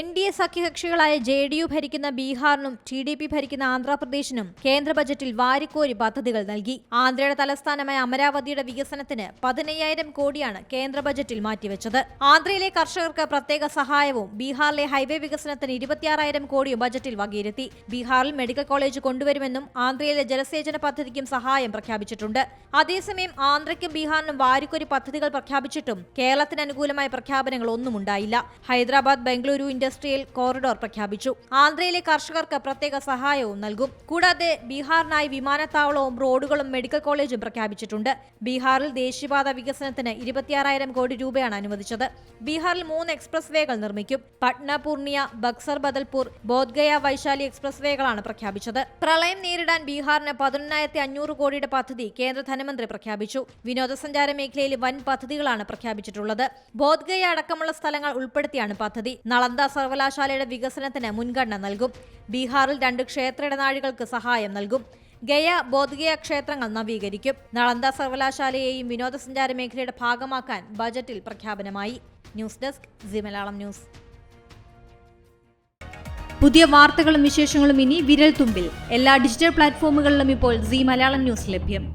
NDA സഖ്യകക്ഷികളായ JDU ഭരിക്കുന്ന ബീഹാറിനും TDP ഭരിക്കുന്ന ആന്ധ്രാപ്രദേശിനും കേന്ദ്ര ബജറ്റിൽ വാരിക്കോരി പദ്ധതികൾ നൽകി. ആന്ധ്രയുടെ തലസ്ഥാനമായ അമരാവതിയുടെ വികസനത്തിന് 15,000 കോടിയാണ് കേന്ദ്ര ബജറ്റിൽ മാറ്റിവെച്ചത്. ആന്ധ്രയിലെ കർഷകർക്ക് പ്രത്യേക സഹായവും ബീഹാറിലെ ഹൈവേ വികസനത്തിന് 26,000 കോടിയും ബജറ്റിൽ വകയിരുത്തി. ബീഹാറിൽ മെഡിക്കൽ കോളേജ് കൊണ്ടുവരുമെന്നും ആന്ധ്രയിലെ ജലസേചന പദ്ധതിക്കും സഹായം പ്രഖ്യാപിച്ചിട്ടുണ്ട്. അതേസമയം ആന്ധ്രയ്ക്കും ബീഹാറിനും വാരിക്കോരി പദ്ധതികൾ പ്രഖ്യാപിച്ചിട്ടും കേരളത്തിന് അനുകൂലമായ പ്രഖ്യാപനങ്ങൾ ഒന്നും ഉണ്ടായില്ല. ഹൈദരാബാദ് ബംഗളൂരു ഇൻഡസ്ട്രിയൽ കോറിഡോർ പ്രഖ്യാപിച്ചു. ആന്ധ്രയിലെ കർഷകർക്ക് പ്രത്യേക സഹായവും നൽകും. കൂടാതെ ബീഹാറിനായി വിമാനത്താവളവും റോഡുകളും മെഡിക്കൽ കോളേജും പ്രഖ്യാപിച്ചിട്ടുണ്ട്. ബീഹാറിൽ ദേശീയപാത വികസനത്തിന് 26,000 കോടി രൂപയാണ് അനുവദിച്ചത്. ബീഹാറിൽ 3 എക്സ്പ്രസ് വേകൾ നിർമ്മിക്കും. പട്ന പൂർണിയ, ബക്സർ ബദൽപൂർ, ബോധ്ഗയ വൈശാലി എക്സ്പ്രസ് വേകളാണ് പ്രഖ്യാപിച്ചത്. പ്രളയം നേരിടാൻ ബീഹാറിന് 11,500 കോടിയുടെ പദ്ധതി കേന്ദ്ര ധനമന്ത്രി പ്രഖ്യാപിച്ചു. വിനോദസഞ്ചാര മേഖലയിൽ വൻ പദ്ധതികളാണ് പ്രഖ്യാപിച്ചിട്ടുള്ളത്. ബോധ്ഗയ അടക്കമുള്ള സ്ഥലങ്ങൾ ഉൾപ്പെടുത്തിയാണ് പദ്ധതി. നളന്ദ സർവകലാശാലയുടെ വികസനത്തിന് മുൻഗണന നൽകും. ബീഹാറിൽ 2 ക്ഷേത്ര ഇടനാഴികൾക്ക് സഹായം നൽകും. ഗയ, ബോധ്ഗയ ക്ഷേത്രങ്ങൾ നവീകരിക്കും. നളന്ദ സർവകലാശാലയെയും വിനോദസഞ്ചാര മേഖലയുടെ ഭാഗമാക്കാൻ ബജറ്റിൽ പ്രഖ്യാപനമായി. News desk C Malayalam news. പുതിയ വാർത്തകളും വിശേഷങ്ങളും ഇനി വിരൽ തുമ്പിൽ. എല്ലാ ഡിജിറ്റൽ പ്ലാറ്റ്ഫോമുകളിലും ഇപ്പോൾ സി മലയാളം ന്യൂസ് ലഭ്യം.